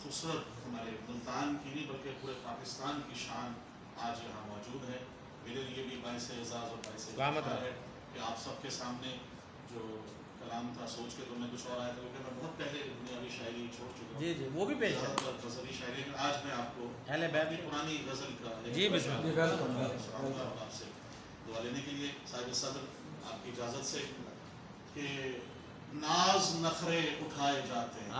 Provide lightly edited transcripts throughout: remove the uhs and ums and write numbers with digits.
खूबसूरत हमारे मुल्तान की नहीं बल्कि पूरे पाकिस्तान की शान आज यहाँ मौजूद है। मेरे लिए भी बाइस एजाज़ और बाइस है कि आप सबके सामने जो कलाम था सोच के तो मैं कुछ और आया था, क्योंकि मैं बहुत पहले दुनियावी शायरी छोड़ चुका हूँ। जी वो भी पेश है गज़ली शायरी, लेकिन आज मैं आपको अपनी पुरानी गज़ल का जी सुनाऊंगा आपसे दुआ लेने के लिए साहिब सदर आपकी इजाज़त से कि नाज नखरे उठाए जाते हैं।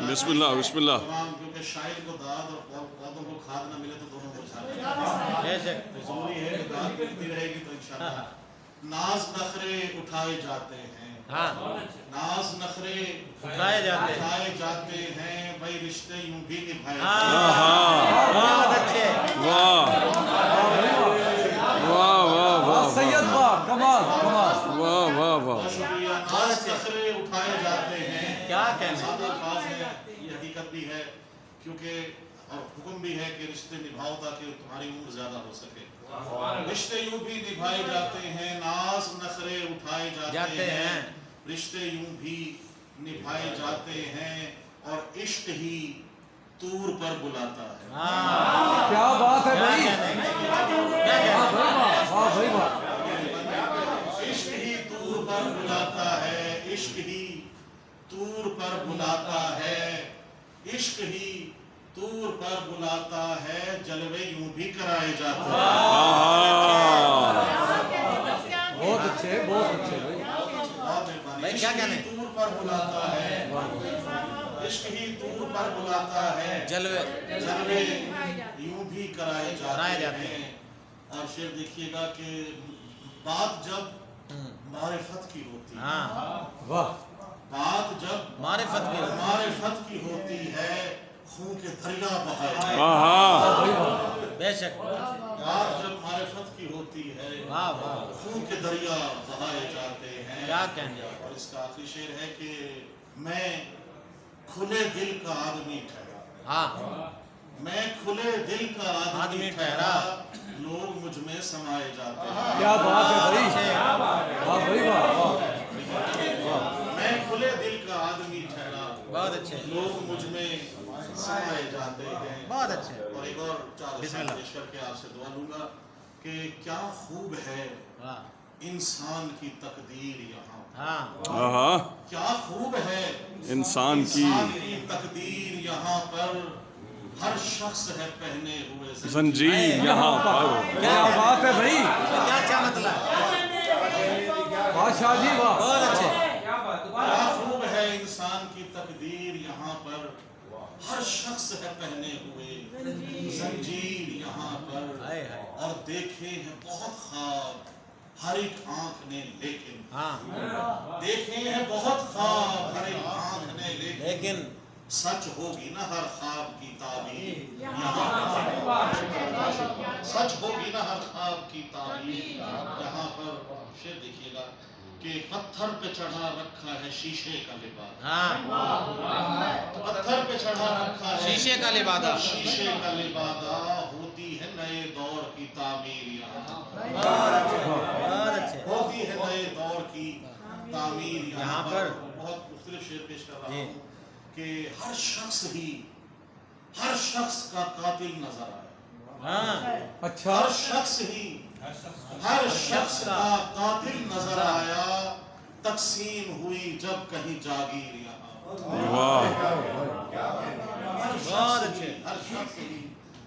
बिस्मिल्लाह बिस्मिल्लाह। क्योंकि शायर को दाद और पौधों को खाद न मिले तो दोनों मुरझा जाएंगे। जरूरी है कि दाद मिलती रहेगी तो इंशाल्लाह। नाज नखरे उठाए जाते हैं, नाज नखरे उठाए जाते हैं, भाई रिश्ते यूं भी निभाए। बहुत अच्छे, वाह वाह वाह वाह सैयद वाह, कमाल कमाल, वाह वाह वाह। शुक्रिया। नाज नखरे उठाए जाते हैं, क्या कहना सादा अल्फाज है, ये हकीकत भी है, क्योंकि और हुक्म भी है कि रिश्ते निभाओ ताकि तुम्हारी उम्र ज्यादा हो सके। रिश्ते यूं भी निभाए जाते हैं, नाज नखरे उठाए जाते हैं, रिश्ते यूं भी निभाए जाते हैं, और इश्क ही तूर पर बुलाता है। क्या बात है भाई, वाह भाई वाह। इश्क ही तूर पर बुलाता है, इश्क ही तूर पर बुलाता है, इश्क ही तूर पर बुलाता है, जलवे यूं भी कराए जाते हैं। बहुत अच्छे भाई, क्या कहने? तूर पर बुलाता है, इश्क ही तूर पर बुलाता है, जलवे यूं भी कराए जाते हैं। और शेर देखिएगा कि बात जब मारिफत की होती है, वाह, बात जब मारिफत की होती है, खून के दरिया बहाए। बेशक, बात जब मारिफत की होती है, वाह वाह, खून के दरिया बहाए जाते हैं। क्या कहने। और इसका आखिरी शेर है कि मैं खुले दिल का आदमी ठहरा, मैं खुले दिल का आदमी ठहरा, लोग मुझ में समाये जाते हैं। क्या बात है भाई, वाह भाई वाह, मैं खुले दिल का आदमी ठहरा, बहुत अच्छे, लोग मुझ में समाये जाते हैं। बहुत अच्छे। और एक और चार अशआर पेश करके आपसे दुआ लूंगा कि क्या खूब है इंसान की तकदीर यहाँ, क्या खूब है इंसान की तकदीर यहाँ पर, हर शख्स है पहने हुए जंजीर यहाँ पर। क्या बात है भाई, क्या मतलब, बादशाह जी वाह, बहुत अच्छे। क्या खूब है इंसान की तकदीर यहाँ पर, हर शख्स है पहने हुए जंजीर यहाँ पर। और देखे हैं बहुत ख्वाब हर एक आंख ने, लेकिन देखे हैं बहुत ख्वाब हर एक आंख ने, लेकिन सच होगी ना हर ख्वाब की ताबीर यहाँ पर, सच होगी ना हर ख्वाब की ताबीर यहाँ पर। शेर देखिएगा कि पत्थर पे चढ़ा रखा है शीशे का लिबास, पत्थर पे चढ़ा रखा है शीशे का लिबादा, शीशे का लिबादा, होती है नए दौर की तामीर यहाँ, होती है नए दौर की तामीर यहाँ पर। बहुत मुख्तलिफ शेर पेश कर रहा हूँ कि हर शख्स का कातिल नजर आया, अच्छा, हर शख्स का कातिल नजर आया, तकसीम हुई जब कहीं जागीर यहाँ।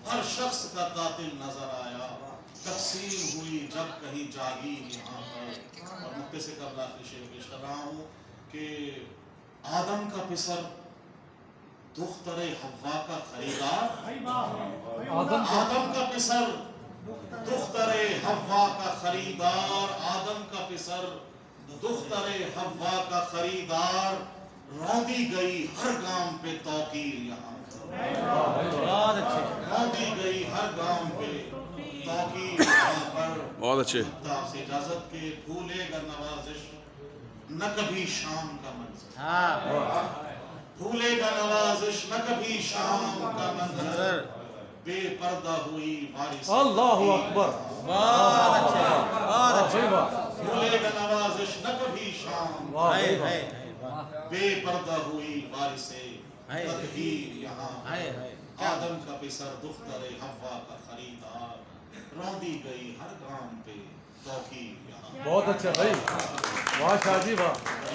हर शख्स का कातिल नजर आया, तकसीम हुई जब कहीं जागीर यहाँ पर। और मुक्ते से कबल आखिरी शेर पेश कर रहा हूँ कि आदम का पिसर दुख्तरे हव्वा का खरीदार, आदम का पिसर दुख्तरे हव्वा का खरीदार, आदम का पिसर दुख्तरे हव्वा का खरीदार, रौंदी गई हर गांव पे तौकीर यहाँ, रौंदी गई हर गांव पे तौकीर यहाँ पर। बहुत अच्छे। आपसे इजाजत के भूलेगा नवाजिश न कभी शाम का मंजर, भूलेगा नवाजिश न कभी शाम का मंजर, बेपर्दा हुई वारिस अल्लाहु अकबर, बहुत अच्छे, भूलेगा नवाजिश न कभी शाम, بے پردہ ہوئی وارثے ہائے۔ تطہیر یہاں ہائے پر ہائے۔ آدم کا پسر دختر حوا کا خریدار روندی گئی ہر گام پہ توقیر یہاں بہت اچھا بھائی، واہ شاہ جی واہ.